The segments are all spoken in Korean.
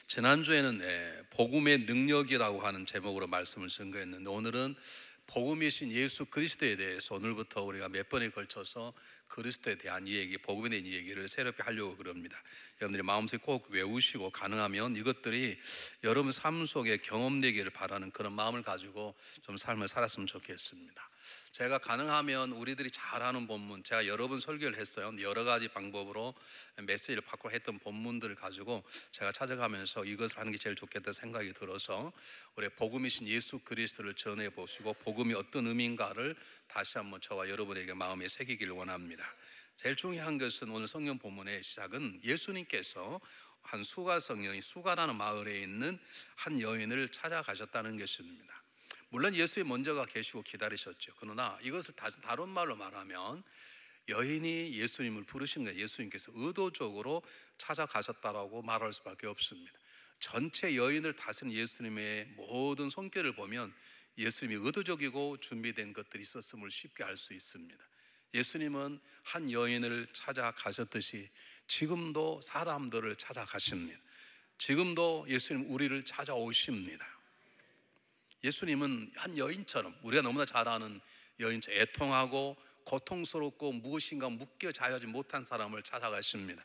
지난주에는 복음의 능력이라고 하는 제목으로 말씀을 증거했는데, 오늘은 복음이신 예수 그리스도에 대해서 오늘부터 우리가 몇 번에 걸쳐서 그리스도에 대한 이야기, 복음에 대한 이야기를 새롭게 하려고 그럽니다. 여러분들이 마음속에 꼭 외우시고, 가능하면 이것들이 여러분 삶 속에 경험되기를 바라는 그런 마음을 가지고 좀 삶을 살았으면 좋겠습니다. 제가 가능하면 우리들이 잘 아는 본문, 제가 여러 번 설교를 했어요. 여러 가지 방법으로 메시지를 받고 했던 본문들을 가지고 제가 찾아가면서 이것을 하는 게 제일 좋겠다 생각이 들어서 우리 복음이신 예수 그리스도를 전해 보시고, 복음이 어떤 의미인가를 다시 한번 저와 여러분에게 마음에 새기기를 원합니다. 제일 중요한 것은 오늘 성경 본문의 시작은 예수님께서 한 수가라는 마을에 있는 한 여인을 찾아가셨다는 것입니다. 물론 예수님 먼저가 계시고 기다리셨죠. 그러나 이것을 다른 말로 말하면 여인이 예수님을 부르신 거예요. 예수님께서 의도적으로 찾아가셨다라고 말할 수밖에 없습니다. 전체 여인을 다스린 예수님의 모든 성격을 보면 예수님이 의도적이고 준비된 것들이 있었음을 쉽게 알 수 있습니다. 예수님은 한 여인을 찾아가셨듯이 지금도 사람들을 찾아가십니다. 지금도 예수님 우리를 찾아오십니다. 예수님은 한 여인처럼, 우리가 너무나 잘 아는 여인처럼 애통하고 고통스럽고 무엇인가 묶여 자유하지 못한 사람을 찾아가십니다.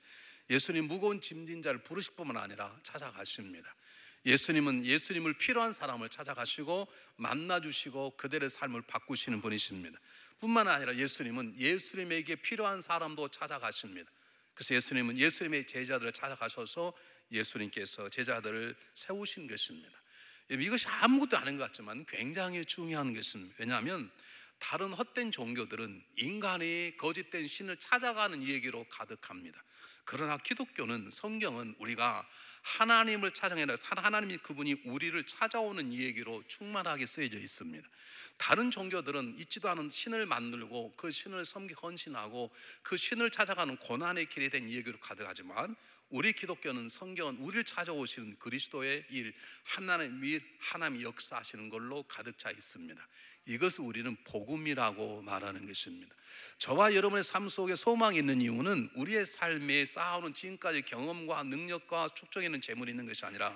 예수님 무거운 짐진 자를 부르실 뿐만 아니라 찾아가십니다. 예수님은 예수님을 필요한 사람을 찾아가시고 만나주시고 그들의 삶을 바꾸시는 분이십니다. 뿐만 아니라 예수님은 예수님에게 필요한 사람도 찾아가십니다. 그래서 예수님은 예수님의 제자들을 찾아가셔서 예수님께서 제자들을 세우신 것입니다. 이것이 아무것도 아닌 것 같지만 굉장히 중요한 것입니다. 왜냐하면 다른 헛된 종교들은 인간이 거짓된 신을 찾아가는 얘기로 가득합니다. 그러나 기독교는, 성경은 우리가 하나님을 찾아내라, 하나님이 그분이 우리를 찾아오는 얘기로 충만하게 쓰여져 있습니다. 다른 종교들은 있지도 않은 신을 만들고 그 신을 섬기 헌신하고 그 신을 찾아가는 고난의 길에 대한 얘기로 가득하지만, 우리 기독교는, 성경은 우리를 찾아오시는 그리스도의 일, 하나님이 역사하시는 걸로 가득 차 있습니다. 이것을 우리는 복음이라고 말하는 것입니다. 저와 여러분의 삶 속에 소망이 있는 이유는 우리의 삶에 쌓아오는 지금까지 경험과 능력과 축적있는 재물이 있는 것이 아니라,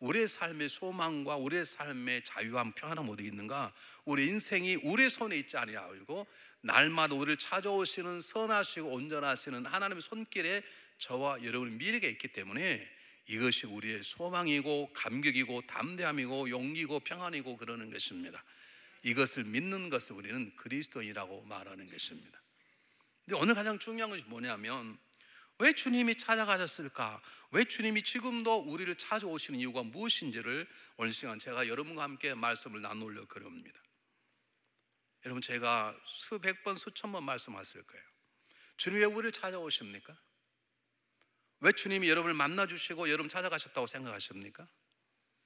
우리의 삶의 소망과 우리의 삶의 자유함, 평안함 어디 있는가? 우리 인생이 우리의 손에 있지 아니하고 날마다 우리를 찾아오시는 선하시고 온전하시는 하나님의 손길에 저와 여러분의 미래가 있기 때문에 이것이 우리의 소망이고 감격이고 담대함이고 용기고 평안이고 그러는 것입니다. 이것을 믿는 것을 우리는 그리스도인이라고 말하는 것입니다. 근데 오늘 가장 중요한 것이 뭐냐면, 왜 주님이 찾아가셨을까? 왜 주님이 지금도 우리를 찾아오시는 이유가 무엇인지를 오늘 시간 제가 여러분과 함께 말씀을 나누려고 합니다. 여러분, 제가 수백 번 수천 번 말씀하실 거예요. 주님이 왜 우리를 찾아오십니까? 왜 주님이 여러분을 만나주시고 여러분 찾아가셨다고 생각하십니까?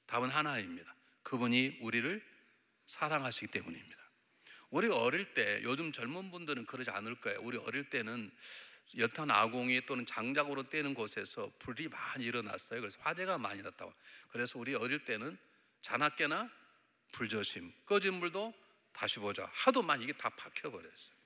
답은 하나입니다. 그분이 우리를 사랑하시기 때문입니다. 우리가 어릴 때, 요즘 젊은 분들은 그러지 않을 거예요. 우리 어릴 때는 여탄 아궁이 또는 장작으로 떼는 곳에서 불이 많이 일어났어요. 그래서 화재가 많이 났다고. 그래서 우리 어릴 때는 자나깨나 불조심, 꺼진 불도 다시 보자 하도 많이 이게 다 박혀버렸어요.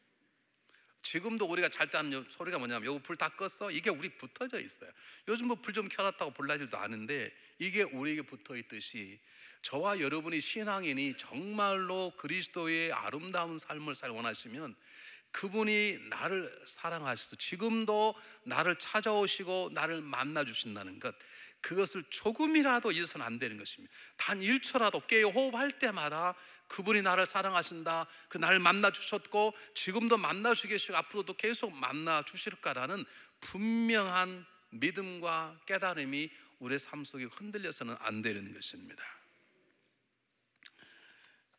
지금도 우리가 잘 때 하는 소리가 뭐냐면, 여기 불 다 껐어? 이게 우리 붙어져 있어요. 요즘 뭐 불 좀 켜놨다고 불나질도 않은데 이게 우리에게 붙어 있듯이, 저와 여러분이 신앙인이 정말로 그리스도의 아름다운 삶을 살 원하시면 그분이 나를 사랑하셔서 지금도 나를 찾아오시고 나를 만나주신다는 것, 그것을 조금이라도 잊어서는 안 되는 것입니다. 단 1초라도 깨어 호흡할 때마다 그분이 나를 사랑하신다, 그 나를 만나주셨고 지금도 만나주시고 계시고 앞으로도 계속 만나주실 거라는 분명한 믿음과 깨달음이 우리의 삶 속에 흔들려서는 안 되는 것입니다.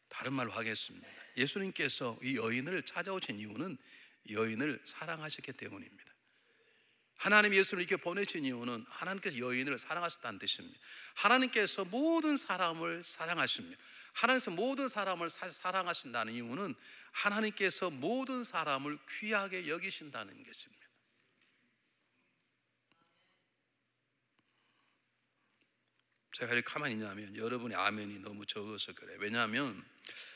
다른 말로 하겠습니다. 예수님께서 이 여인을 찾아오신 이유는 여인을 사랑하셨기 때문입니다. 하나님 예수를 이렇게 보내신 이유는 하나님께서 여인을 사랑하셨다는 뜻입니다. 하나님께서 모든 사람을 사랑하십니다. 하나님께서 모든 사람을 사랑하신다는 이유는 하나님께서 모든 사람을 귀하게 여기신다는 것입니다. 제가 이렇게 가만히 있냐면 여러분의 아멘이 너무 적어서 그래요. 왜냐하면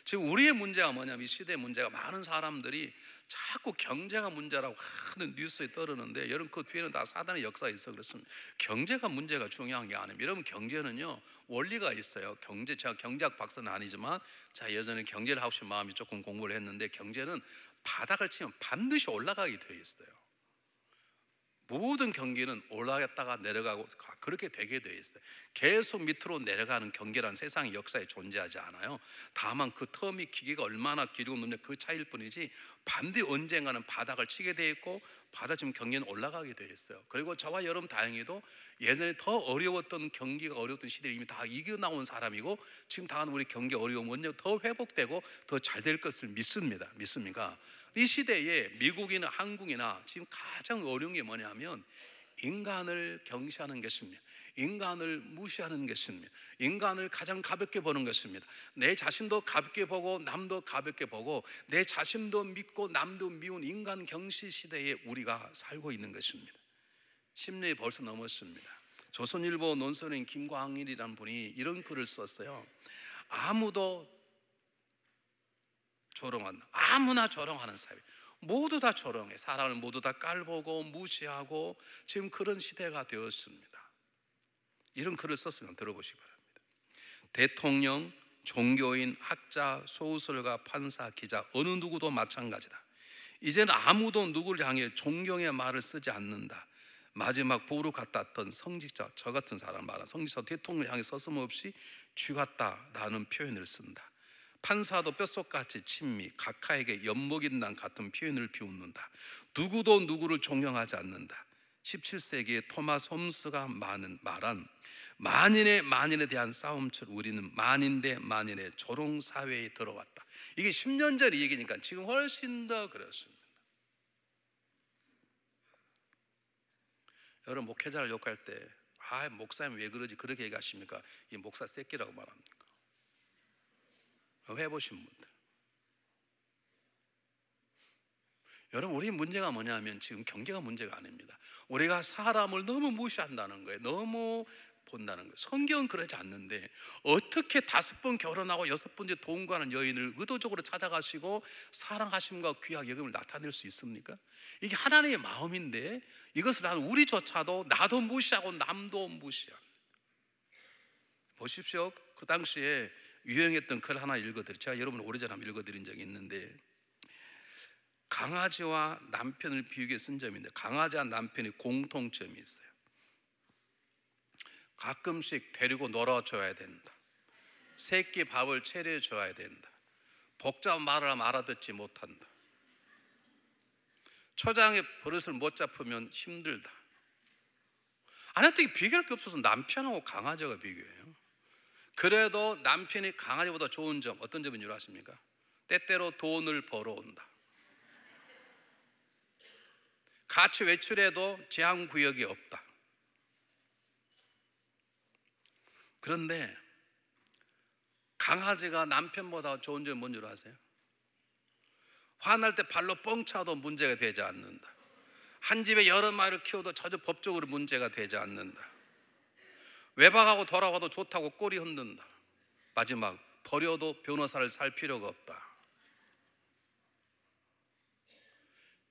지금 우리의 문제가 뭐냐면 이 시대의 문제가 많은 사람들이 자꾸 경제가 문제라고 하는 뉴스에 떠르는데 여러분 그 뒤에는 다 사단의 역사가 있어. 그렇습니다. 경제가 문제가 중요한 게 아닙니다. 여러분 경제는요 원리가 있어요. 제가 경제학 박사는 아니지만 자 예전에 경제를 하고 싶은 마음이 조금 공부를 했는데 경제는 바닥을 치면 반드시 올라가게 되어 있어요. 모든 경기는 올라갔다가 내려가고 그렇게 되게 되어 있어요. 계속 밑으로 내려가는 경기란 세상의 역사에 존재하지 않아요. 다만 그 텀이 기계가 얼마나 길고 높냐 그 차이일 뿐이지 반드시 언젠가는 바닥을 치게 되어 있고 바닥 지금 경기는 올라가게 되어 있어요. 그리고 저와 여러분 다행히도 예전에 더 어려웠던 경기가 어려웠던 시대를 이미 다 이겨나온 사람이고 지금 당한 우리 경기 어려움은 더 회복되고 더 잘 될 것을 믿습니다. 믿습니까? 이 시대에 미국이나 한국이나 지금 가장 어려운 게 뭐냐면 인간을 경시하는 것입니다. 인간을 무시하는 것입니다. 인간을 가장 가볍게 보는 것입니다. 내 자신도 가볍게 보고 남도 가볍게 보고 내 자신도 믿고 남도 미운 인간 경시 시대에 우리가 살고 있는 것입니다. 10년이 벌써 넘었습니다. 조선일보 논설인 김광일이라는 분이 이런 글을 썼어요. 아무도 조롱한다. 아무나 조롱하는 사회. 모두 다 조롱해. 사람을 모두 다 깔보고 무시하고 지금 그런 시대가 되었습니다. 이런 글을 썼으면 들어보시기 바랍니다. 대통령, 종교인, 학자, 소설가, 판사, 기자 어느 누구도 마찬가지다. 이제는 아무도 누구를 향해 존경의 말을 쓰지 않는다. 마지막 보루 같았던 성직자, 저 같은 사람 말한 성직자 대통령을 향해 서슴없이 쥐 같다라는 표현을 쓴다. 판사도 뼛속같이 친미, 각하에게 엿먹인단 같은 표현을 비웃는다. 누구도 누구를 존경하지 않는다. 17세기에 토마스 홈스가 말한 만인에 대한 싸움처럼 우리는 만인 대 만인의 조롱사회에 들어왔다. 이게 10년 전 얘기니까 지금 훨씬 더 그렇습니다. 여러분 목회자를 욕할 때 목사님 왜 그러지 그렇게 얘기하십니까? 이 목사 새끼라고 말합니까? 해보신 분들 여러분 우리 문제가 뭐냐면 지금 경계가 문제가 아닙니다. 우리가 사람을 너무 무시한다는 거예요. 너무 본다는 거예요. 성경은 그러지 않는데 어떻게 5번 결혼하고 6번째 동거하는 여인을 의도적으로 찾아가시고 사랑하심과 귀하 여김을 나타낼 수 있습니까? 이게 하나님의 마음인데 이것을 우리조차도 나도 무시하고 남도 무시합니다. 보십시오. 그 당시에 유행했던 글 하나 읽어드릴게요. 제가 여러분 오래전에 한번 읽어드린 적이 있는데 강아지와 남편을 비유하게 쓴 점인데 강아지와 남편이 공통점이 있어요. 가끔씩 데리고 놀아줘야 된다. 새끼 밥을 차려줘야 된다. 복잡한 말을 하면 알아듣지 못한다. 초장에 버릇을 못 잡으면 힘들다. 아내한테 비교할 게 없어서 남편하고 강아지가 비교해요. 그래도 남편이 강아지보다 좋은 점 어떤 점인 줄 아십니까? 때때로 돈을 벌어온다. 같이 외출해도 제한구역이 없다. 그런데 강아지가 남편보다 좋은 점이 뭔 줄 아세요? 화날 때 발로 뻥 차도 문제가 되지 않는다. 한 집에 여러 마리를 키워도 전혀 법적으로 문제가 되지 않는다. 외박하고 돌아와도 좋다고 꼬리 흔든다. 마지막 버려도 변호사를 살 필요가 없다.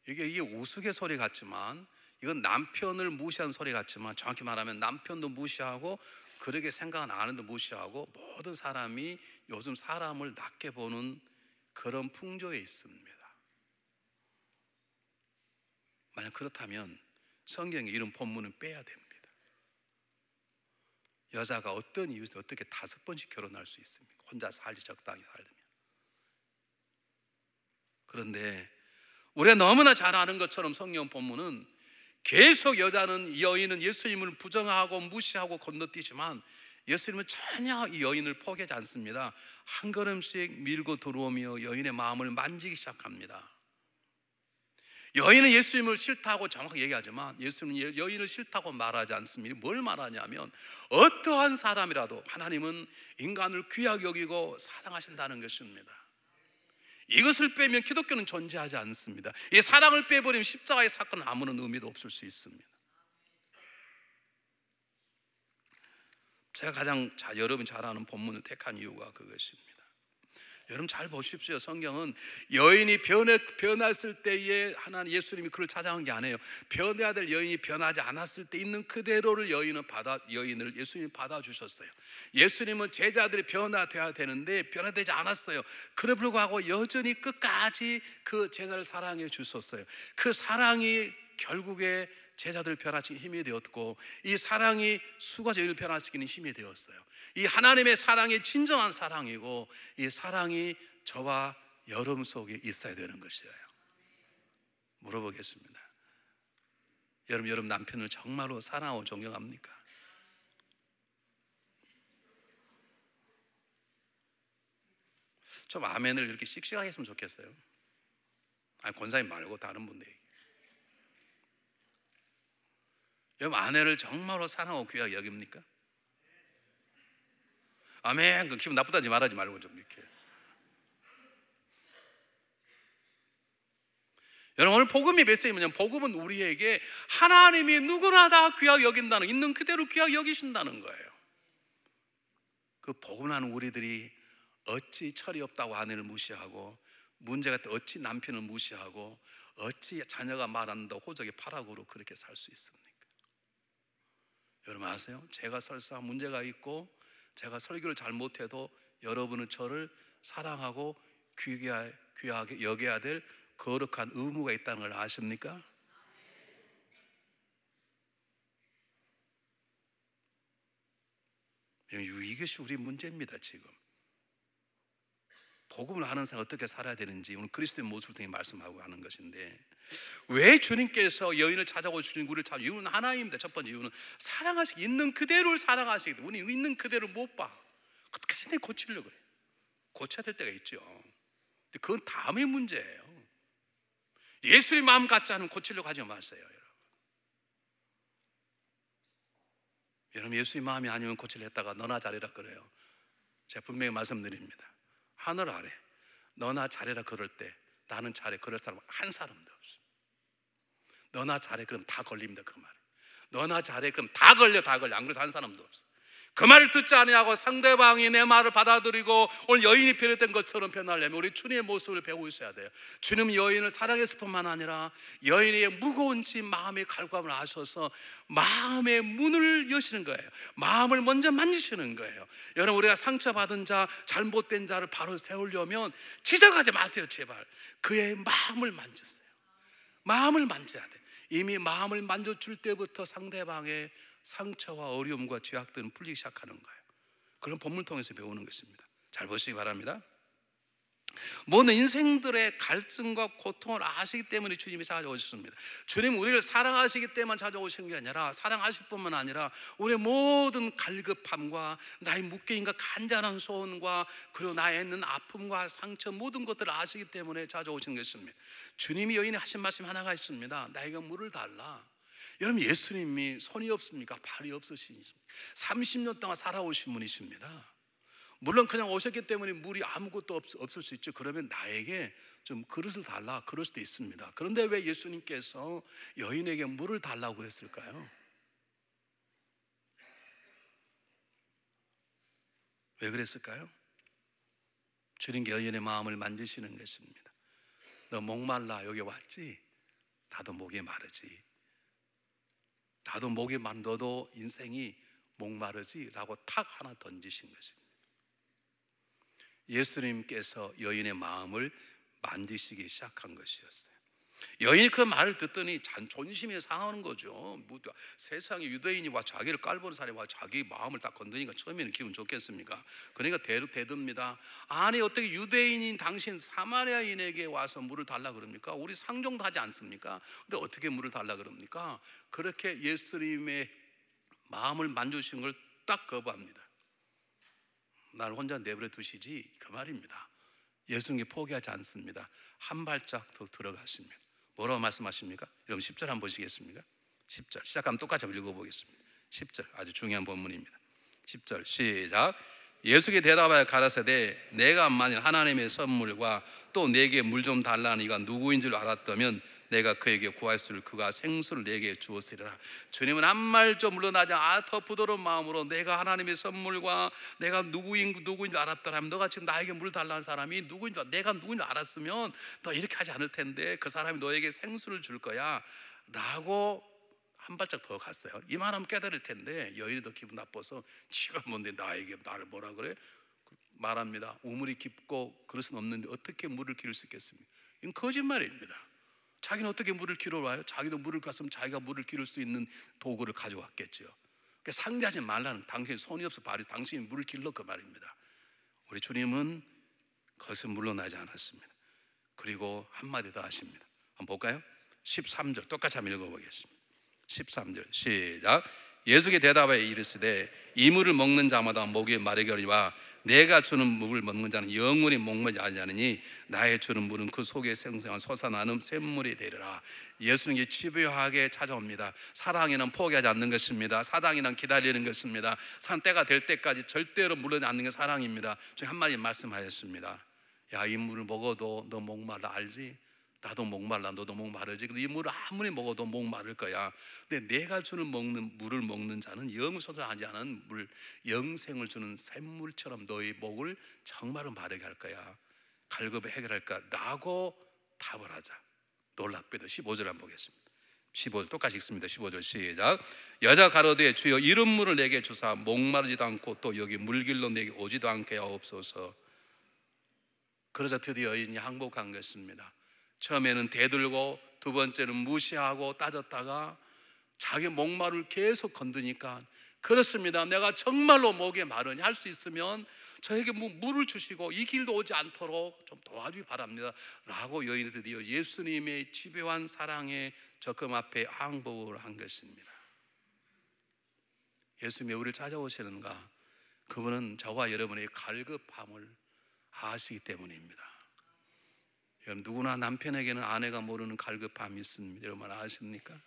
이게 우스갯소리 같지만 이건 남편을 무시한 소리 같지만 정확히 말하면 남편도 무시하고 그렇게 생각은 안 하는데 무시하고 모든 사람이 요즘 사람을 낮게 보는 그런 풍조에 있습니다. 만약 그렇다면 성경에 이런 본문은 빼야 됩니다. 여자가 어떤 이유에서 어떻게 5번씩 결혼할 수 있습니까? 혼자 살지 적당히 살면. 그런데 우리가 너무나 잘 아는 것처럼 성경 본문은 계속 여인은 예수님을 부정하고 무시하고 건너뛰지만 예수님은 전혀 이 여인을 포기하지 않습니다. 한 걸음씩 밀고 들어오며 여인의 마음을 만지기 시작합니다. 여인은 예수님을 싫다고 정확하게 얘기하지만 예수님은 여인을 싫다고 말하지 않습니다. 뭘 말하냐면 어떠한 사람이라도 하나님은 인간을 귀하게 여기고 사랑하신다는 것입니다. 이것을 빼면 기독교는 존재하지 않습니다. 이 사랑을 빼버리면 십자가의 사건은 아무런 의미도 없을 수 있습니다. 제가 가장 여러분이 잘 아는 본문을 택한 이유가 그것입니다. 여러분 잘 보십시오. 성경은 여인이 변했을 때에 하나님 예수님이 그를 찾아온 게 아니에요. 변해야 될 여인이 변하지 않았을 때 있는 그대로를 여인을 예수님이 받아주셨어요. 예수님은 제자들이 변화돼야 되는데 변화되지 않았어요. 그래 불구하고 여전히 끝까지 그 제자를 사랑해 주셨어요. 그 사랑이 결국에 제자들을 변화시키는 힘이 되었고, 이 사랑이 수가제를 변화시키는 힘이 되었어요. 이 하나님의 사랑이 진정한 사랑이고, 이 사랑이 저와 여러분 속에 있어야 되는 것이에요. 물어보겠습니다. 여러분 남편을 정말로 사랑하고 존경합니까? 좀 아멘을 이렇게 씩씩하게 했으면 좋겠어요. 아니, 권사님 말고 다른 분들에게. 여러분 아내를 정말로 사랑하고 귀하게 여깁니까? 아멘. 그 기분 나쁘다지 말하지 말고 좀 이렇게. 여러분 오늘 복음이 메시지는, 복음은 우리에게 하나님이 누구나 다 귀하게 여긴다는, 있는 그대로 귀하게 여기신다는 거예요. 그 복음 하는 우리들이 어찌 철이 없다고 아내를 무시하고, 문제가 때 어찌 남편을 무시하고, 어찌 자녀가 말한다고 호적의 파락으로 그렇게 살 수 있습니까? 여러분 아세요? 제가 설사 문제가 있고 제가 설교를 잘못해도 여러분은 저를 사랑하고 귀하게 여겨야 될 거룩한 의무가 있다는 걸 아십니까? 이것이 우리 문제입니다. 지금 복음을 아는 사람 어떻게 살아야 되는지 오늘 그리스도의 모습을 통해 말씀하고 하는 것인데, 왜 주님께서 여인을 찾아오고 주님 우리를 찾아? 이유는 하나입니다. 첫 번째 이유는 사랑하시기, 있는 그대로를 사랑하시기 때문에. 우리 있는 그대로 못 봐. 끝까지 내 고치려고 그래. 고쳐야 될 때가 있죠. 근데 그건 다음의 문제예요. 예수님 마음 같지 않으면 고치려고 하지 마세요. 여러분 예수님 마음이 아니면 고치려 했다가 너나 잘해라 그래요. 제가 분명히 말씀드립니다. 하늘 아래 너나 잘해라 그럴 때 나는 잘해 그럴 사람 한 사람도 없어. 너나 잘해 그럼 다 걸립니다. 그 말에 너나 잘해 그럼 다 걸려 안 그래서 한 사람도 없어. 그 말을 듣지 아니하고 상대방이 내 말을 받아들이고 오늘 여인이 변했던 것처럼 변하려면 우리 주님의 모습을 배우고 있어야 돼요. 주님은 여인을 사랑했을 뿐만 아니라 여인의 무거운 짐 마음의 갈구함을 아셔서 마음의 문을 여시는 거예요. 마음을 먼저 만지시는 거예요. 여러분 우리가 상처받은 자, 잘못된 자를 바로 세우려면 지적하지 마세요. 제발 그의 마음을 만지세요. 마음을 만져야 돼. 이미 마음을 만져줄 때부터 상대방의 상처와 어려움과 죄악들은 풀리기 시작하는 거예요. 그런 본문을 통해서 배우는 것입니다. 잘 보시기 바랍니다. 모든 인생들의 갈증과 고통을 아시기 때문에 주님이 찾아오셨습니다. 주님 우리를 사랑하시기 때문에 찾아오신 게 아니라, 사랑하실 뿐만 아니라 우리의 모든 갈급함과 나의 묵개인과 간절한 소원과 그리고 나의 있는 아픔과 상처 모든 것들을 아시기 때문에 찾아오신 것입니다. 주님이 여인이 하신 말씀 하나가 있습니다. 나에게 물을 달라. 여러분 예수님이 손이 없습니까? 발이 없으시십니까? 30년 동안 살아오신 분이십니다. 물론 그냥 오셨기 때문에 물이 아무것도 없을 수 있죠. 그러면 나에게 좀 그릇을 달라 그럴 수도 있습니다. 그런데 왜 예수님께서 여인에게 물을 달라고 그랬을까요? 왜 그랬을까요? 주님께 여인의 마음을 만지시는 것입니다. 너 목말라 여기 왔지? 나도 목이 마르지. 나도 목이 마른 너도 인생이 목마르지? 라고 탁 하나 던지신 것입니다. 예수님께서 여인의 마음을 만지시기 시작한 것이었어요. 여인이 그 말을 듣더니 존심이 상하는 거죠. 세상에 유대인이 와 자기를 깔보는 사람이 와 자기 마음을 딱 건드니까 처음에는 기분 좋겠습니까? 그러니까 대듭니다. 아니 어떻게 유대인인 당신 사마리아인에게 와서 물을 달라 그럽니까? 우리 상종도 하지 않습니까? 근데 어떻게 물을 달라 그럽니까? 그렇게 예수님의 마음을 만져주신 걸 딱 거부합니다. 날 혼자 내버려 두시지 그 말입니다. 예수님이 포기하지 않습니다. 한 발짝 더 들어갔습니다. 뭐라고 말씀하십니까? 여러분 10절 한번 보시겠습니까? 10절 시작하면 똑같이 읽어보겠습니다. 10절 아주 중요한 본문입니다. 10절 시작. 예수께 대답하여 가라사대 내가 만일 하나님의 선물과 또 내게 물 좀 달라는 이가 누구인 줄 알았다면 내가 그에게 구하였으니 그가 생수를 내게 주었으리라. 주님은 한 말좀 물러나지 더 부드러운 마음으로 내가 하나님의 선물과 내가 누구인 줄 알았더라면, 너가 지금 나에게 물 달라는 사람이 내가 누구인 줄 알았으면 너 이렇게 하지 않을 텐데 그 사람이 너에게 생수를 줄 거야 라고 한 발짝 더 갔어요. 이 말하면 깨달을 텐데 여인이 더 기분 나빠서 지가 뭔데 나에게 나를 뭐라 그래? 말합니다. 우물이 깊고 그릇은 없는데 어떻게 물을 기를 수 있겠습니까? 이건 거짓말입니다. 자기는 어떻게 물을 기르러 와요? 자기도 물을 갔으면 자기가 물을 기를 수 있는 도구를 가져왔겠죠. 그러니까 상대하지 말라는, 당신이 손이 없어 발이, 당신이 물을 길러 그 말입니다. 우리 주님은 거기서 물러나지 않았습니다. 그리고 한마디 더 하십니다. 한번 볼까요? 13절 똑같이 한번 읽어보겠습니다. 13절 시작. 예수께 대답하여 이르시되 이 물을 먹는 자마다 목에 마르게 하리와 내가 주는 물을 먹는 자는 영원히 목마르지 아니하느니 나의 주는 물은 그 속에 생생한 솟아나는 샘물이 되리라. 예수는 집요하게 찾아옵니다. 사랑에는 포기하지 않는 것입니다. 사랑에는 기다리는 것입니다. 산 때가 될 때까지 절대로 물러나지 않는 게 사랑입니다. 저희 한마디 말씀하셨습니다. 야, 이 물을 먹어도 너 목말라 알지? 나도 목말라, 너도 목마르지. 근데 이 물을 아무리 먹어도 목마를 거야. 근데 내가 주는 물을 먹는 자는 영소하지 않은 물, 영생을 주는 샘물처럼 너의 목을 정말로 마르게 할 거야. 갈급을 해결할까? 라고 답을 하자. 놀랍게도 15절 한번 보겠습니다. 15절 똑같이 읽습니다. 15절 시작. 여자 가로되 주여 이런 물을 내게 주사 목마르지도 않고 또 여기 물길로 내게 오지도 않게 하옵소서. 그러자 드디어 여인이 항복한 것입니다. 처음에는 대들고 두 번째는 무시하고 따졌다가 자기 목마를 계속 건드니까, 그렇습니다, 내가 정말로 목에 마르니 할 수 있으면 저에게 물을 주시고 이 길도 오지 않도록 좀 도와주기 바랍니다 라고 여인이 드디어 예수님의 집요한 사랑의 적금 앞에 항복을 한 것입니다. 예수님이 우리를 찾아오시는가? 그분은 저와 여러분의 갈급함을 아시기 때문입니다. 여러분, 누구나 남편에게는 아내가 모르는 갈급함이 있습니다. 여러분 아십니까?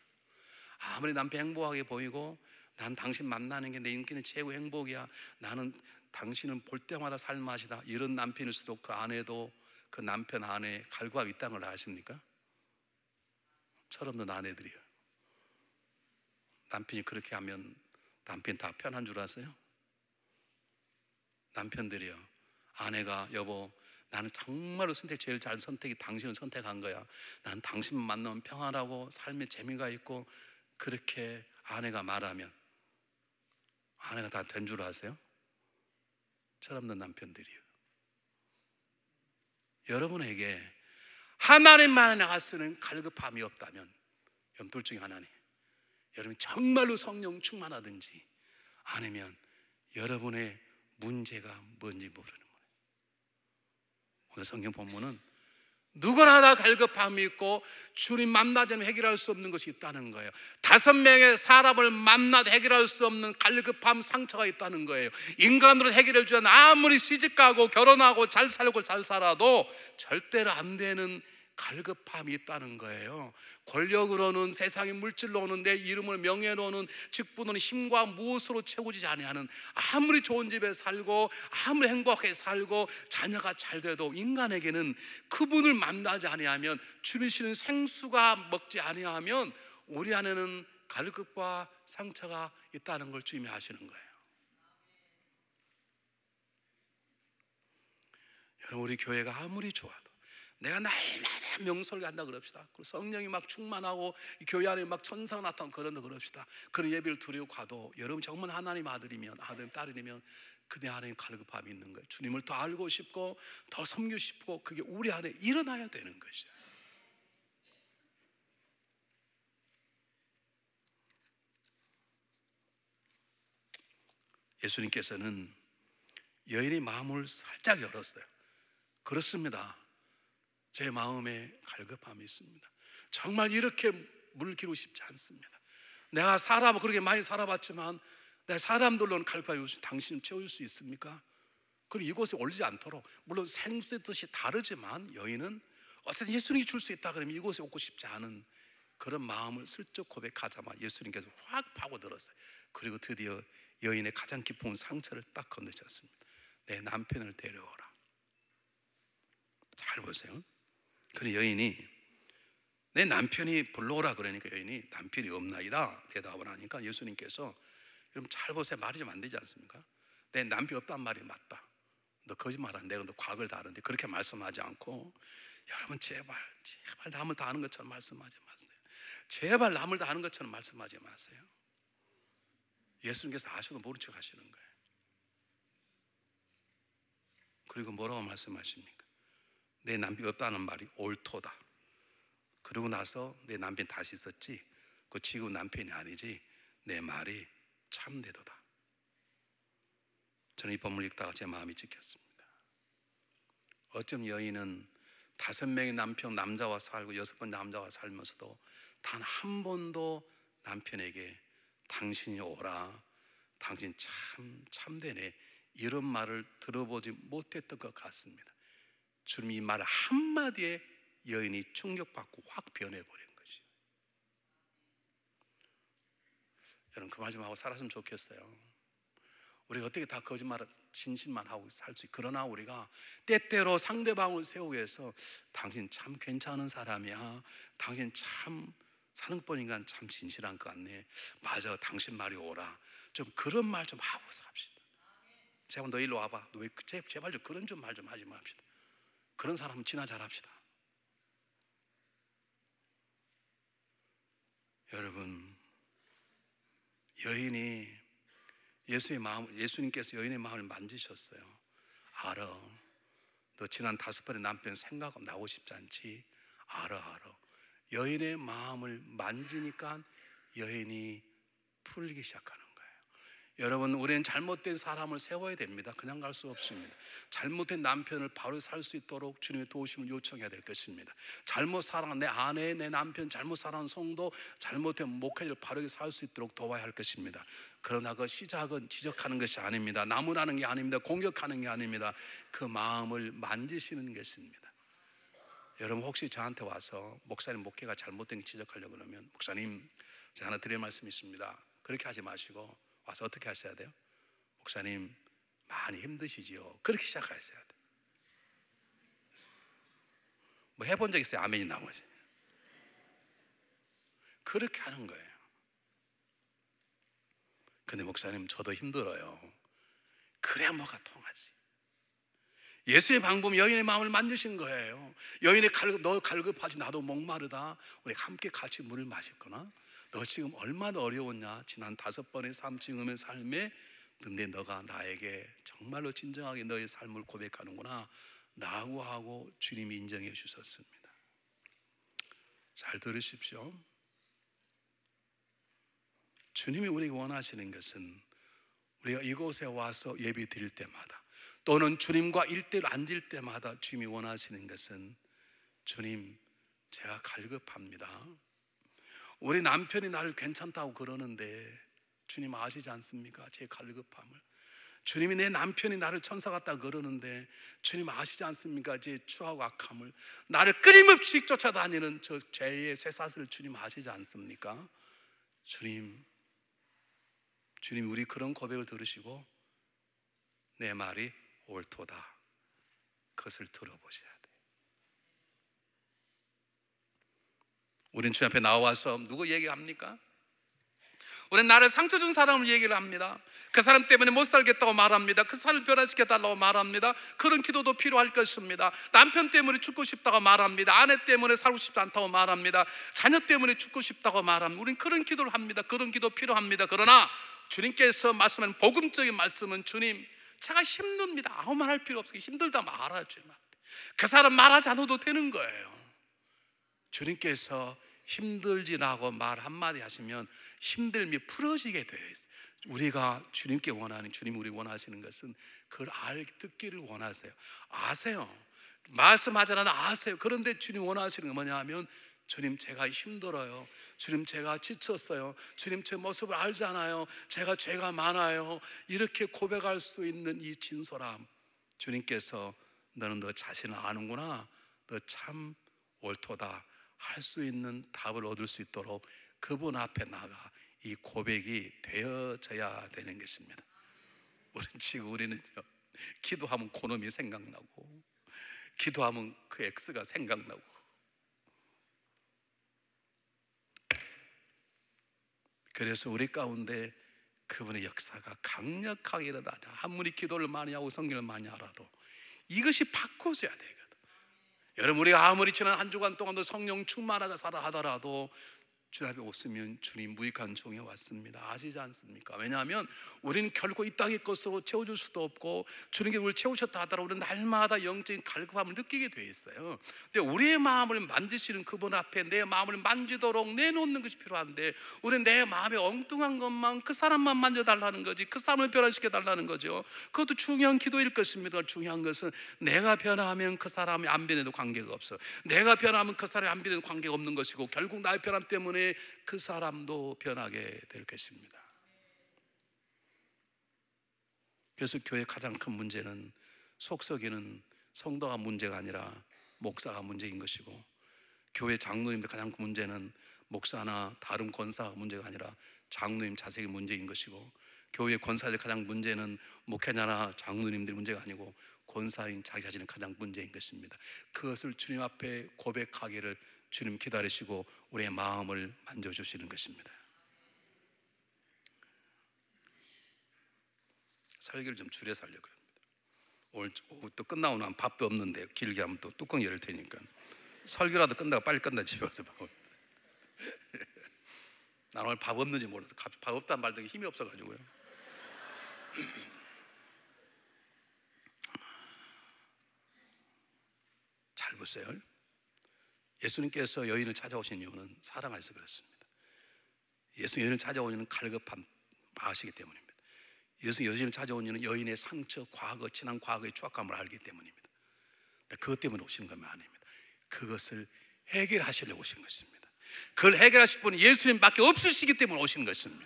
아무리 남편 행복하게 보이고 난 당신 만나는 게 내 인기는 최고 행복이야, 나는 당신은 볼 때마다 살맛이다, 이런 남편일수록 그 아내도 그 남편 안에 갈급함이 있다는 걸 아십니까? 철없는 아내들이요. 남편이 그렇게 하면 남편 다 편한 줄 아세요? 남편들이요, 아내가 여보 나는 정말로 제일 잘 선택이 당신을 선택한 거야, 난 당신만 만나면 평안하고 삶에 재미가 있고, 그렇게 아내가 말하면 아내가 다 된 줄 아세요? 철없는 남편들이요. 여러분에게 하나님만을 쓰는 갈급함이 없다면 여러분 둘 중에 하나님, 여러분 정말로 성령 충만하든지 아니면 여러분의 문제가 뭔지 모르는 거예요. 오늘 성경 본문은 누구나 다 갈급함이 있고 주님 만나지 않으면 해결할 수 없는 것이 있다는 거예요. 5명의 사람을 만나도 해결할 수 없는 갈급함, 상처가 있다는 거예요. 인간으로 해결해 주지 않아 아무리 시집가고 결혼하고 잘 살고 잘 살아도 절대로 안 되는 갈급함이 있다는 거예요. 권력으로는, 세상의 물질로는, 내 이름을 명예로는, 직분으로는, 힘과 무엇으로 채워지지 아니하는, 아무리 좋은 집에 살고 아무리 행복하게 살고 자녀가 잘 돼도 인간에게는 그분을 만나지 아니하면, 주시는 생수가 먹지 아니하면 우리 안에는 갈급과 상처가 있다는 걸 주님이 아시는 거예요. 여러분, 우리 교회가 아무리 좋아도, 내가 날마다 명설을 한다 그럽시다, 성령이 막 충만하고 교회 안에 막 천사가 나타나고 그런다 그럽시다, 그런 예배를 드리고 가도 여러분 정말 하나님 아들이면, 하나님 딸이면 그대 안에 갈급함이 있는 거예요. 주님을 더 알고 싶고 더 섬기고 싶고, 그게 우리 안에 일어나야 되는 것이에요. 예수님께서는 여인의 마음을 살짝 열었어요. 그렇습니다, 제 마음에 갈급함이 있습니다. 정말 이렇게 물을 기르고 싶지 않습니다. 내가 그렇게 많이 살아봤지만 내 사람들로는 갈급함이 없이 당신은 채울 수 있습니까? 그리고 이곳에 올리지 않도록, 물론 생수의 뜻이 다르지만 여인은 어쨌든 예수님이 줄 수 있다 그러면 이곳에 오고 싶지 않은 그런 마음을 슬쩍 고백하자마자 예수님께서 확 파고들었어요. 그리고 드디어 여인의 가장 깊은 상처를 딱 건네셨습니다. 내 남편을 데려오라. '잘 보세요. 그런 여인이, 내 남편이 불러오라 그러니까 여인이 남편이 없나이다 대답을 하니까 예수님께서 여러분 잘 보세요. 말이 좀 안 되지 않습니까? 내 남편 없단 말이 맞다. 너 거짓말한 내가 너 과거를 다 아는데 그렇게 말씀하지 않고 여러분 제발 남을 다 아는 것처럼 말씀하지 마세요. 제발 남을 다 아는 것처럼 말씀하지 마세요. 예수님께서 아셔도 모른 척 하시는 거예요. 그리고 뭐라고 말씀하십니까? 내 남편이 없다는 말이 옳도다. 그러고 나서 내 남편 다시 썼지 그 지금 남편이 아니지 내 말이 참되도다. 저는 이 본문을 읽다가 제 마음이 찍혔습니다. 어쩜 여인은 5명의 남편 남자와 살고 6번 남자와 살면서도 단 한 번도 남편에게 당신이 오라, 당신 참 참되네 이런 말을 들어보지 못했던 것 같습니다. 주님 이 말 한마디에 여인이 충격받고 확 변해버린 것이요. 여러분 그 말 좀 하고 살았으면 좋겠어요. 우리가 어떻게 다 거짓말 진실만 하고 살 수 있고, 그러나 우리가 때때로 상대방을 세우기 위해서 당신 참 괜찮은 사람이야, 당신 참 사는 뻔인간 참 진실한 것 같네, 맞아 당신 말이 오라, 좀 그런 말 좀 하고 삽시다. 제발 너 일로 와봐, 너 왜 제발 좀 그런 좀 말 좀 하지 맙시다. 그런 사람은 지나 잘합시다. 여러분 여인이 예수님께서 여인의 마음을 만지셨어요. 알아, 너 지난 5번의 남편 생각하고 나오고 싶지 않지? 알아. 여인의 마음을 만지니까 여인이 풀리기 시작하는 거예요. 여러분 우리는 잘못된 사람을 세워야 됩니다. 그냥 갈 수 없습니다. 잘못된 남편을 바로 살 수 있도록 주님의 도우심을 요청해야 될 것입니다. 잘못 살아간 내 아내, 내 남편, 잘못 살아간 성도, 잘못된 목회자를 바르게 살 수 있도록 도와야 할 것입니다. 그러나 그 시작은 지적하는 것이 아닙니다. 나무라는 게 아닙니다. 공격하는 게 아닙니다. 그 마음을 만지시는 것입니다. 여러분 혹시 저한테 와서 목사님 목회가 잘못된 게 지적하려고 그러면, 목사님 제가 하나 드릴 말씀이 있습니다, 그렇게 하지 마시고 와서 어떻게 하셔야 돼요? 목사님 많이 힘드시지요? 그렇게 시작하셔야 돼요. 뭐 해본 적 있어요? 아멘이 나머지. 그렇게 하는 거예요. 근데 목사님 저도 힘들어요. 그래야 뭐가 통하지. 예수의 방법, 여인의 마음을 만드신 거예요. 여인의 너 갈급하지, 나도 목마르다, 우리 함께 같이 물을 마셨거나, 너 지금 얼마나 어려웠냐, 지난 5번의 삶 지금의 삶에, 근데 너가 나에게 정말로 진정하게 너의 삶을 고백하는구나 라고 하고 주님이 인정해 주셨습니다. 잘 들으십시오. 주님이 우리가 원하시는 것은 우리가 이곳에 와서 예배 드릴 때마다, 또는 주님과 일대로 앉을 때마다 주님이 원하시는 것은, 주님 제가 갈급합니다. 우리 남편이 나를 괜찮다고 그러는데 주님 아시지 않습니까? 제 갈급함을. 주님이 내 남편이 나를 천사 같다 그러는데 주님 아시지 않습니까? 제 추하고 악함을. 나를 끊임없이 쫓아다니는 저 죄의 쇠사슬을 주님 아시지 않습니까? 주님 우리 그런 고백을 들으시고 내 말이 옳도다, 그것을 들어보셔야 돼요. 우린 주님 앞에 나와서 누구 얘기합니까? 우리는 나를 상처 준 사람을 얘기를 합니다. 그 사람 때문에 못 살겠다고 말합니다. 그 사람을 변화시켜달라고 말합니다. 그런 기도도 필요할 것입니다. 남편 때문에 죽고 싶다고 말합니다. 아내 때문에 살고 싶지 않다고 말합니다. 자녀 때문에 죽고 싶다고 말합니다. 우리는 그런 기도를 합니다. 그런 기도 필요합니다. 그러나 주님께서 말씀하는 복음적인 말씀은, 주님 제가 힘듭니다, 아무 말 할 필요 없어요. 힘들다 말아요. 주님 앞에 그 사람 말하지 않아도 되는 거예요. 주님께서 힘들지라고 말 한마디 하시면 힘듦이 풀어지게 되어 있어요. 우리가 주님께 원하는, 주님 우리 원하시는 것은 그걸 듣기를 원하세요. 아세요. 말씀하잖아요. 아세요. 그런데 주님 원하시는 건 뭐냐 하면, 주님 제가 힘들어요, 주님 제가 지쳤어요, 주님 제 모습을 알잖아요, 제가 죄가 많아요, 이렇게 고백할 수 있는 이 진솔함. 주님께서 너는 너 자신을 아는구나, 너 참 옳도다 할 수 있는 답을 얻을 수 있도록 그분 앞에 나가 이 고백이 되어져야 되는 것입니다. 우리는요, 기도하면 그놈이 생각나고, 기도하면 그 X가 생각나고, 그래서 우리 가운데 그분의 역사가 강력하게 일어나자. 아무리 기도를 많이 하고 성경을 많이 알아도 이것이 바꿔져야 되거든. 여러분, 우리가 아무리 지난 한 주간 동안도 성령 충만하게 살아 하더라도 주님 앞에 없으면 주님 무익한 종에 왔습니다. 아시지 않습니까? 왜냐하면 우리는 결코 이 땅의 것으로 채워줄 수도 없고, 주님께 우리를 채우셨다 하더라도 우리는 날마다 영적인 갈급함을 느끼게 돼 있어요. 근데 우리의 마음을 만지시는 그분 앞에 내 마음을 만지도록 내놓는 것이 필요한데, 우리는 내 마음에 엉뚱한 것만, 그 사람만 만져달라는 거지, 그 사람을 변화시켜달라는 거죠. 그것도 중요한 기도일 것입니다. 중요한 것은 내가 변화하면 그 사람이 안 변해도 관계가 없어. 내가 변화하면 그 사람이 안 변해도 관계가 없는 것이고, 결국 나의 변함 때문에 그 사람도 변하게 될 것입니다. 그래서 교회의 가장 큰 문제는 속썩이는 성도가 문제가 아니라 목사가 문제인 것이고, 교회 장로님들 가장 큰 문제는 목사나 다른 권사가 문제가 아니라 장로님 자식이 문제인 것이고, 교회 권사들 가장 문제는 목회자나 장로님들 문제가 아니고 권사인 자기 자신이 가장 문제인 것입니다. 그것을 주님 앞에 고백하기를 주님 기다리시고 우리의 마음을 만져주시는 것입니다. 설교를 좀 줄여서 하려고 합니다. 오늘 또 끝나고 나면 밥도 없는데 길게 하면 또 뚜껑 열을 테니까 설교라도 끝나고 빨리 끝나 집에 와서 밥. 난 오늘 밥 없는지 몰라서 밥 없다는 말 듣기 힘이 없어가지고요. 잘 보세요. 예수님께서 여인을 찾아오신 이유는 사랑하셔서 그렇습니다. 예수 여인을 찾아온 이유는 갈급함 아시기 때문입니다. 예수 여인을 찾아온 이유는 여인의 상처, 과거, 지난 과거의 추악감을 알기 때문입니다. 그것 때문에 오시는 것만 아닙니다. 그것을 해결하시려고 오신 것입니다. 그걸 해결하실 분이 예수님밖에 없으시기 때문에 오신 것입니다.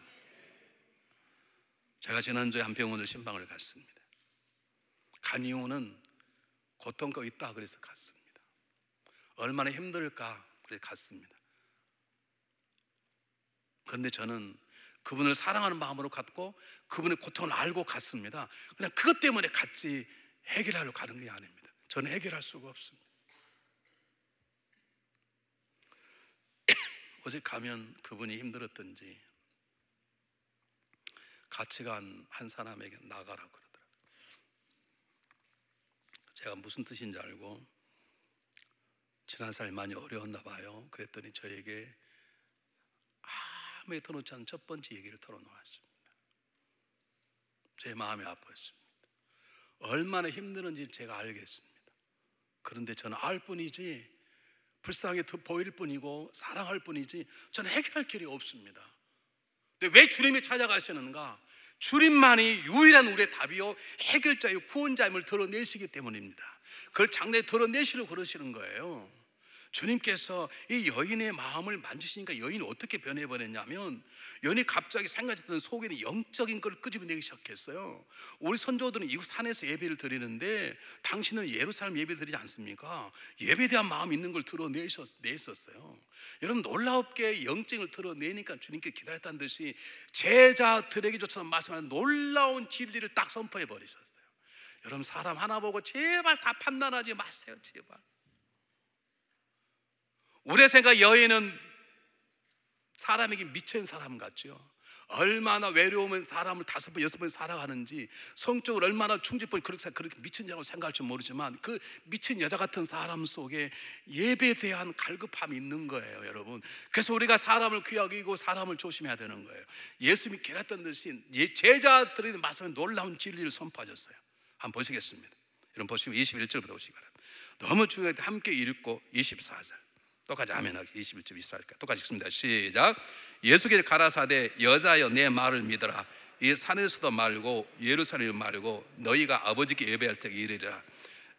제가 지난주에 한 병원을 신방을 갔습니다. 간 이유는 고통가 있다 그래서 갔습니다. 얼마나 힘들까 그래서 갔습니다. 그런데 저는 그분을 사랑하는 마음으로 갔고 그분의 고통을 알고 갔습니다. 그냥 그것 때문에 같이 해결하려고 가는 게 아닙니다. 저는 해결할 수가 없습니다. 어제 가면 그분이 힘들었던지 같이 간 한 사람에게 나가라고 그러더라고요. 제가 무슨 뜻인지 알고 지난 살 많이 어려웠나 봐요. 그랬더니 저에게 아무리 터놓지 않은 첫 번째 얘기를 털어놓았습니다. 제 마음이 아팠습니다. 얼마나 힘드는지 제가 알겠습니다. 그런데 저는 알 뿐이지, 불쌍하게 보일 뿐이고 사랑할 뿐이지 저는 해결할 길이 없습니다. 근데 왜 주님이 찾아가시는가? 주님만이 유일한 우리의 답이요 해결자요 구원자임을 드러내시기 때문입니다. 그걸 장래에 드러내시려고 그러시는 거예요. 주님께서 이 여인의 마음을 만지시니까 여인이 어떻게 변해버렸냐면, 여인이 갑자기 생각했던 속에 있는 영적인 걸 끄집어내기 시작했어요. 우리 선조들은 이웃 산에서 예배를 드리는데 당신은 예루살렘 예배 드리지 않습니까? 예배에 대한 마음이 있는 걸 드러냈었어요. 여러분, 놀랍게 영적인 걸 드러내니까 주님께 기다렸다는 듯이 제자들에게조차도 말씀하는 놀라운 진리를 딱 선포해 버리셨어요. 여러분, 사람 하나 보고 제발 다 판단하지 마세요. 제발. 우리의 생각 여인은 사람에게 미친 사람 같죠. 얼마나 외로우면 사람을 5번, 6번 사랑하는지, 성적으로 얼마나 충직하고 그렇게 미친 여자라고 생각할지 모르지만 그 미친 여자 같은 사람 속에 예배에 대한 갈급함이 있는 거예요, 여러분. 그래서 우리가 사람을 귀하게 사람을 조심해야 되는 거예요. 예수님이 계획했던 듯이 제자들의 말씀에 놀라운 진리를 선포하셨어요. 한번 보시겠습니다. 여러분 보시면 21절부터 보시기 바랍니다. 너무 중요한데 함께 읽고 24절 똑같이 아멘하기 21절 24절까지 똑같이 읽습니다. 시작. 예수께서 가라사대 여자여 내 말을 믿어라. 이 산에서도 말고 예루살렘 말고 너희가 아버지께 예배할 때에 이르리라.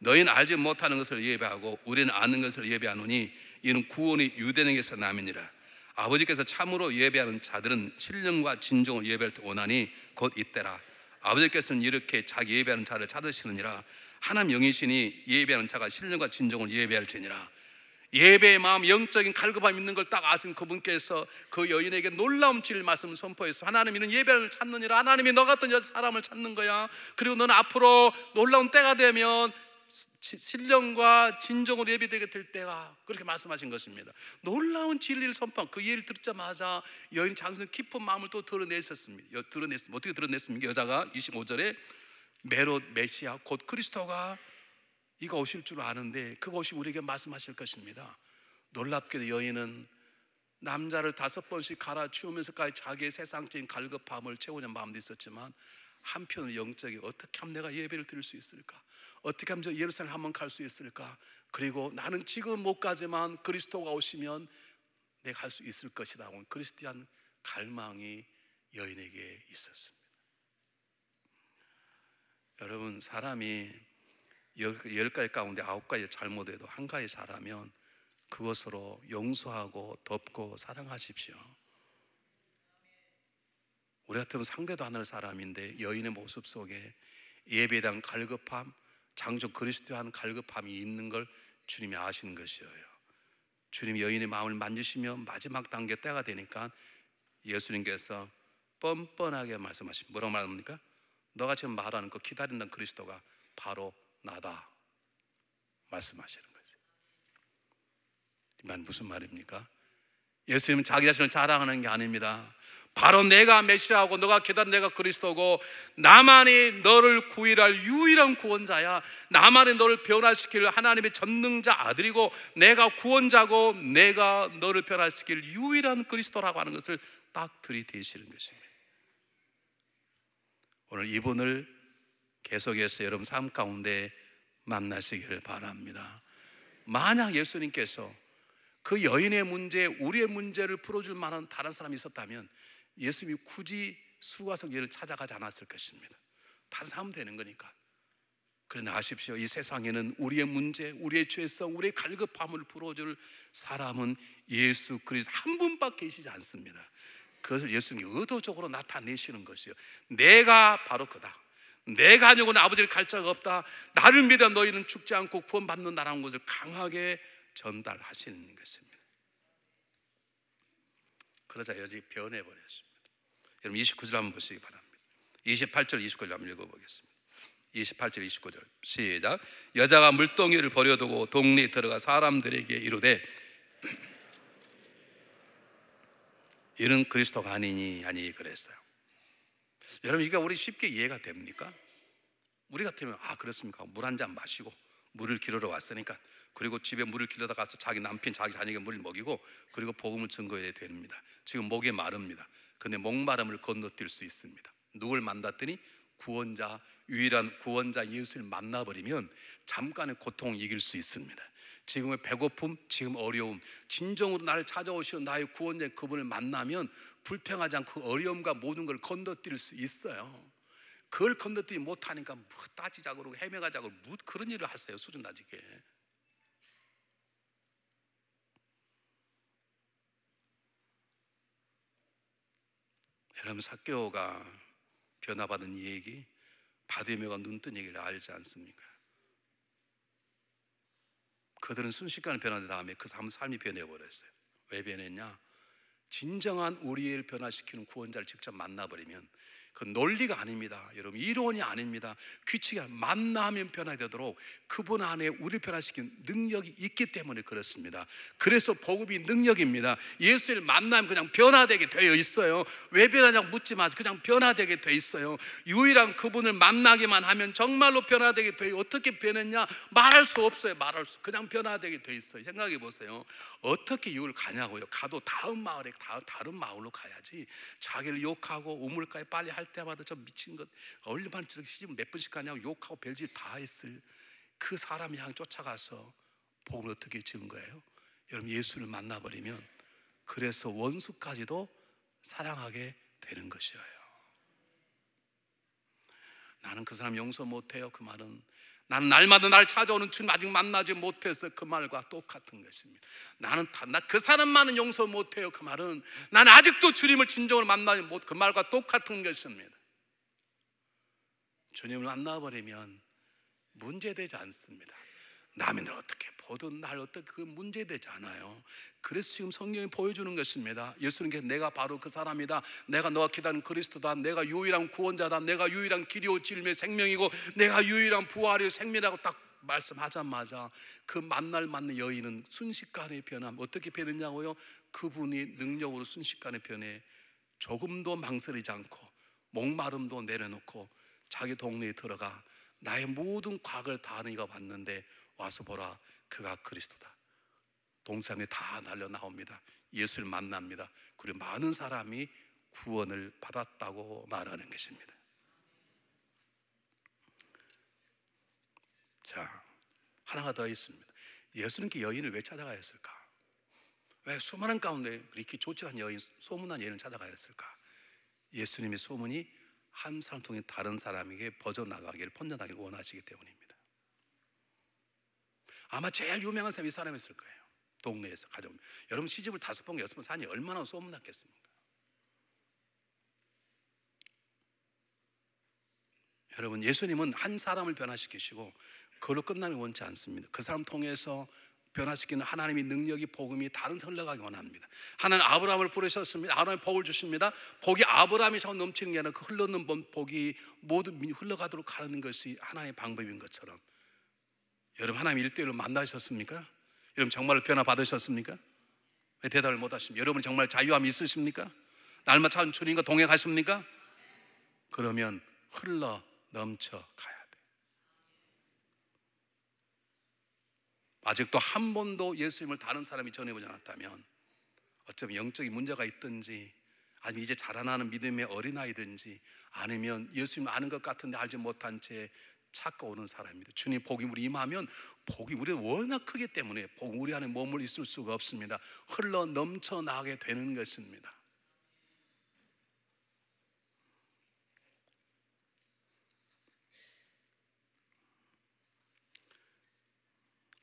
너희는 알지 못하는 것을 예배하고 우리는 아는 것을 예배하노니 이는 구원이 유대인에게서 남이니라. 아버지께서 참으로 예배하는 자들은 신령과 진정을 예배할 때 원하니 곧 이때라. 아버지께서는 이렇게 자기 예배하는 자를 찾으시느니라. 하나님 영이시니 예배하는 자가 신령과 진정을 예배할지니라. 예배의 마음, 영적인 갈급함이 있는 걸 딱 아신 그분께서 그 여인에게 놀라운 진리 말씀을 선포했어. 하나님 이는 예배를 찾느니라. 하나님이 너 같은 사람을 찾는 거야. 그리고 너는 앞으로 놀라운 때가 되면 신령과 진정으로 예배되게 될 때가, 그렇게 말씀하신 것입니다. 놀라운 진리를 선포한 그 예를 듣자마자 여인이 장수는 깊은 마음을 또 드러냈습니다. 어떻게 드러냈습니까? 여자가 25절에 메롯 메시아 곧 그리스도가 이가 오실 줄 아는데 그가 오시면 우리에게 말씀하실 것입니다. 놀랍게도 여인은 남자를 5번씩 갈아치우면서까지 자기의 세상적인 갈급함을 채우는 마음도 있었지만, 한편으로 영적이 어떻게 하면 내가 예배를 드릴 수 있을까? 어떻게 하면 저 예루살렘 한번 갈 수 있을까? 그리고 나는 지금 못 가지만 그리스도가 오시면 내가 갈 수 있을 것이다. 그리스도에 대한 갈망이 여인에게 있었습니다. 여러분, 사람이 10가지 가운데 9가지 잘못해도 한 가지 잘하면 그것으로 용서하고 덮고 사랑하십시오. 우리 같으면 상대도 안 할 사람인데 여인의 모습 속에 예배에 대한 갈급함, 장조 그리스도에 대한 갈급함이 있는 걸 주님이 아시는 것이에요. 주님이 여인의 마음을 만지시면 마지막 단계 때가 되니까 예수님께서 뻔뻔하게 말씀하십니다. 뭐라고 말합니까? 너가 지금 말하는 그 기다린다는 그리스도가 바로 나다 말씀하시는 거예요. 이 말 무슨 말입니까? 예수님은 자기 자신을 자랑하는 게 아닙니다. 바로 내가 메시아고 너가 기다린 내가 그리스도고 나만이 너를 구원할 유일한 구원자야. 나만이 너를 변화시킬 하나님의 전능자 아들이고 내가 구원자고 내가 너를 변화시킬 유일한 그리스도라고 하는 것을 딱 들이대시는 것입니다. 오늘 이분을 계속해서 여러분 삶 가운데 만나시기를 바랍니다. 만약 예수님께서 그 여인의 문제, 우리의 문제를 풀어줄 만한 다른 사람이 있었다면 예수님이 굳이 수가성 여인을 찾아가지 않았을 것입니다. 다른 사람 되는 거니까. 그러나 아십시오, 이 세상에는 우리의 문제, 우리의 죄성, 우리의 갈급함을 풀어줄 사람은 예수 그리스도 한 분밖에 계시지 않습니다. 그것을 예수님이 의도적으로 나타내시는 것이요, 내가 바로 그다. 내가 아니고는 아버지를 갈 자가 없다. 나를 믿어 너희는 죽지 않고 구원받는다라는 것을 강하게 전달하시는 것입니다. 그러자 여전히 변해버렸습니다. 여러분 29절 한번 보시기 바랍니다. 28절 29절 한번 읽어보겠습니다. 28절 29절 시작. 여자가 물동이를 버려두고 동리에 들어가 사람들에게 이르되 이는 그리스도가 아니니 아니 그랬어요. 여러분 이게 우리 쉽게 이해가 됩니까? 우리 같으면 아 그렇습니까? 물 한 잔 마시고 물을 기르러 왔으니까, 그리고 집에 물을 기르다 가서 자기 남편 자기 자녀에게 물을 먹이고 그리고 복음을 증거해야 됩니다. 지금 목이 마릅니다. 그런데 목마름을 건너뛸 수 있습니다. 누굴 만났더니 구원자, 유일한 구원자 예수를 만나버리면 잠깐의 고통을 이길 수 있습니다. 지금의 배고픔, 지금 어려움, 진정으로 나를 찾아오시는 나의 구원자 그분을 만나면 불평하지 않고 그 어려움과 모든 걸 건너뛸 수 있어요. 그걸 건너뛰지 못하니까 뭐 따지자고 그러고 헤매가자고 뭐 그런 일을 하세요. 수준 낮게. 여러분 삭개오가 변화받은 이 얘기, 바디메오가 눈뜬 얘기를 알지 않습니까? 그들은 순식간에 변화된 다음에 그 삶이 변해버렸어요. 왜 변했냐? 진정한 우리를 변화시키는 구원자를 직접 만나버리면 그 논리가 아닙니다. 여러분 이론이 아닙니다. 규칙이 아닙니다. 만나면 변화되도록 그분 안에 우리를 변화시키는 능력이 있기 때문에 그렇습니다. 그래서 복음이 능력입니다. 예수를 만나면 그냥 변화되게 되어 있어요. 왜 변하냐고 묻지 마세요. 그냥 변화되게 되어 있어요. 유일한 그분을 만나기만 하면 정말로 변화되게 되어. 어떻게 변했냐? 말할 수 없어요. 그냥 변화되게 되어 있어요. 생각해 보세요. 어떻게 이걸 가냐고요? 가도 다음 마을에 다른 마을로 가야지. 자기를 욕하고 우물가에 빨리 할 때마다 저 미친 것 얼마나 저렇게 시집 몇 번씩 가냐고 욕하고 별짓 다 했을 그 사람이 향 쫓아가서 복음을 어떻게 지은 거예요? 여러분 예수를 만나버리면 그래서 원수까지도 사랑하게 되는 것이에요. 나는 그 사람 용서 못해요. 그 말은 나는 날마다 날 찾아오는 주님 아직 만나지 못해서 그 말과 똑같은 것입니다. 나는 그 사람만은 용서 못해요. 그 말은 나는 아직도 주님을 진정으로 만나지 못, 그 말과 똑같은 것입니다. 주님을 만나버리면 문제되지 않습니다. 남이 날 어떻게 보든 날 어떻게 그 문제되지 않아요. 그래서 지금 성경이 보여주는 것입니다. 예수님께서 내가 바로 그 사람이다. 내가 너가 기다리는 그리스도다. 내가 유일한 구원자다. 내가 유일한 길이요 진리요 생명이고 내가 유일한 부활이요 생명이라고 딱 말씀하자마자 그 만날 맞는 여인은 순식간에 변함. 어떻게 변했냐고요? 그분이 능력으로 순식간에 변해 조금도 망설이지 않고 목마름도 내려놓고 자기 동네에 들어가 나의 모든 과거를 다 너희가 봤는데 와서 보라, 그가 그리스도다. 동산에 다 날려 나옵니다. 예수를 만납니다. 그리고 많은 사람이 구원을 받았다고 말하는 것입니다. 자, 하나가 더 있습니다. 예수님께 여인을 왜 찾아가야 했을까? 왜 수많은 가운데 그렇게 좋지 않은 여인, 소문난 여인을 찾아가야 했을까? 예수님의 소문이 한 사람 통해 다른 사람에게 퍼져나가기를, 번져나가기를 원하시기 때문입니다. 아마 제일 유명한 사람이 이 사람이었을 거예요. 동네에서 가져오면. 여러분 시집을 5번, 6번 사니 얼마나 소문났겠습니까? 여러분, 예수님은 한 사람을 변화시키시고 그걸로 끝나는 원치 않습니다. 그 사람 통해서 변화시키는 하나님의 능력이, 복음이 다른 사람 흘러가기 원합니다. 하나님 아브라함을 부르셨습니다. 아브라함에 복을 주십니다. 복이 아브라함이 자꾸 넘치는 게 아니라 그 흘러는 복이 모두 흘러가도록 하는 것이 하나님의 방법인 것처럼, 여러분 하나님 1대1로 만나셨습니까? 여러분 정말 변화 받으셨습니까? 왜 대답을 못 하십니까? 여러분 정말 자유함이 있으십니까? 날마다 찾은 주님과 동행하십니까? 그러면 흘러 넘쳐 가야 돼. 아직도 한 번도 예수님을 다른 사람이 전해보지 않았다면 어쩌면 영적인 문제가 있든지, 아니면 이제 자라나는 믿음의 어린아이든지, 아니면 예수님 아는 것 같은데 알지 못한 채 찾고 오는 사람입니다. 주님 복이 우리 임하면 복이 우리가 워낙 크기 때문에 복 우리 안에 머물 있을 수가 없습니다. 흘러 넘쳐나게 되는 것입니다.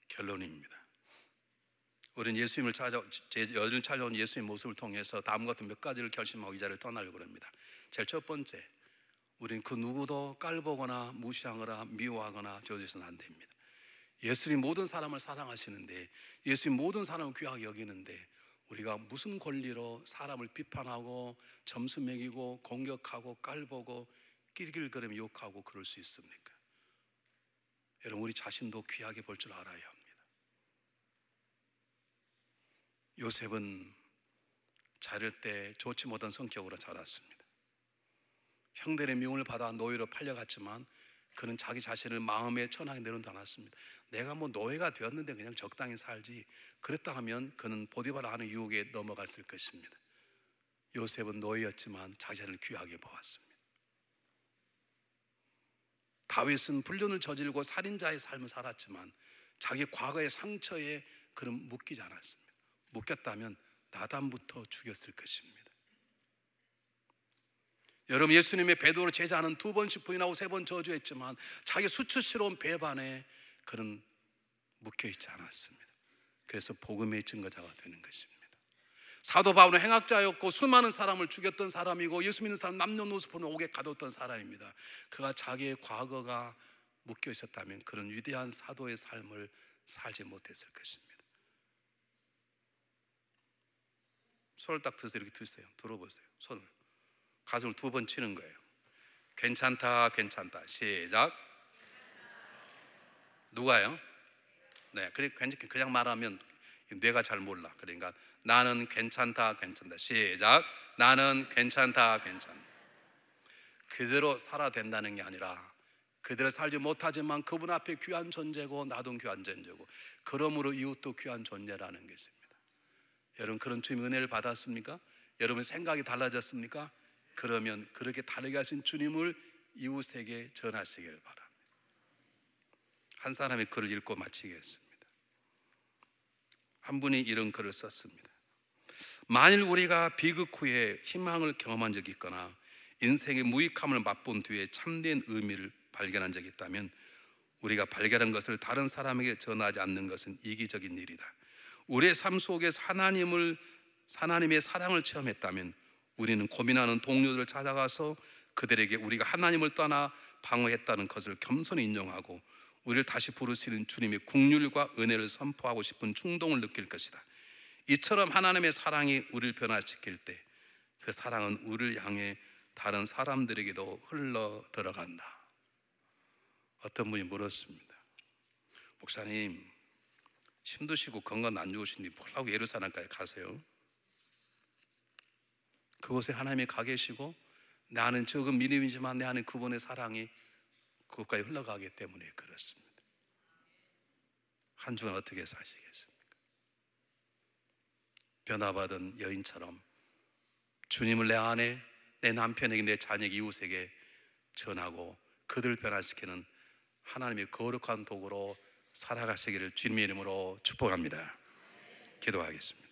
결론입니다. 우리는 예수님을 여인을 찾아온 예수님의 모습을 통해서 다음과 같은 몇 가지를 결심하고 이 자리를 떠나려고 합니다. 제일 첫 번째, 우리는 그 누구도 깔보거나 무시하거나 미워하거나 저주해서는 안 됩니다. 예수님 모든 사람을 사랑하시는데, 예수님 모든 사람을 귀하게 여기는데 우리가 무슨 권리로 사람을 비판하고 점수 매기고 공격하고 깔보고 낄낄거리며 욕하고 그럴 수 있습니까? 여러분, 우리 자신도 귀하게 볼 줄 알아야 합니다. 요셉은 자랄 때 좋지 못한 성격으로 자랐습니다. 형들의 미움을 받아 노예로 팔려갔지만 그는 자기 자신을 마음의 천하에 내놓지 않았습니다. 내가 뭐 노예가 되었는데 그냥 적당히 살지, 그랬다 하면 그는 보디바라 하는 유혹에 넘어갔을 것입니다. 요셉은 노예였지만 자기 자신을 귀하게 보았습니다. 다윗은 불륜을 저지르고 살인자의 삶을 살았지만 자기 과거의 상처에 그는 묶이지 않았습니다. 묶였다면 나단부터 죽였을 것입니다. 여러분, 예수님의 베드로 제자는 2번씩 부인하고 3번 저주했지만 자기 수치스러운 배반에 그는 묶여있지 않았습니다. 그래서 복음의 증거자가 되는 것입니다. 사도 바울은 행악자였고 수많은 사람을 죽였던 사람이고 예수 믿는 사람 남녀노소를 옥에 가뒀던 사람입니다. 그가 자기의 과거가 묶여 있었다면 그런 위대한 사도의 삶을 살지 못했을 것입니다. 손을 딱 드세요. 이렇게 드세요. 들어보세요. 손을 가슴을 2번 치는 거예요. 괜찮다, 괜찮다. 시작. 누가요? 네, 그냥 말하면 뇌가 잘 몰라. 그러니까 나는 괜찮다, 괜찮다. 시작. 나는 괜찮다, 괜찮다. 그대로 살아야 된다는 게 아니라 그대로 살지 못하지만 그분 앞에 귀한 존재고 나도 귀한 존재고 그러므로 이웃도 귀한 존재라는 것입니다. 여러분, 그런 주님의 은혜를 받았습니까? 여러분 생각이 달라졌습니까? 그러면 그렇게 다르게 하신 주님을 이웃에게 전하시길 바랍니다. 한 사람의 글을 읽고 마치겠습니다. 한 분이 이런 글을 썼습니다. 만일 우리가 비극 후에 희망을 경험한 적이 있거나 인생의 무익함을 맛본 뒤에 참된 의미를 발견한 적이 있다면 우리가 발견한 것을 다른 사람에게 전하지 않는 것은 이기적인 일이다. 우리의 삶 속에서 하나님의 사랑을 체험했다면 우리는 고민하는 동료들을 찾아가서 그들에게 우리가 하나님을 떠나 방황했다는 것을 겸손히 인정하고 우리를 다시 부르시는 주님의 긍휼과 은혜를 선포하고 싶은 충동을 느낄 것이다. 이처럼 하나님의 사랑이 우리를 변화시킬 때 그 사랑은 우리를 향해 다른 사람들에게도 흘러 들어간다. 어떤 분이 물었습니다. 목사님 힘드시고 건강 안 좋으신데 뭘 하고 예루살렘까지 가세요? 그곳에 하나님이 가 계시고 나는 적은 믿음이지만 내 안에 그분의 사랑이 그곳까지 흘러가기 때문에 그렇습니다. 한 주간 어떻게 사시겠습니까? 변화받은 여인처럼 주님을 내 안에, 내 남편에게, 내 자녀에게, 이웃에게 전하고 그들을 변화시키는 하나님의 거룩한 도구로 살아가시기를 주님의 이름으로 축복합니다. 기도하겠습니다.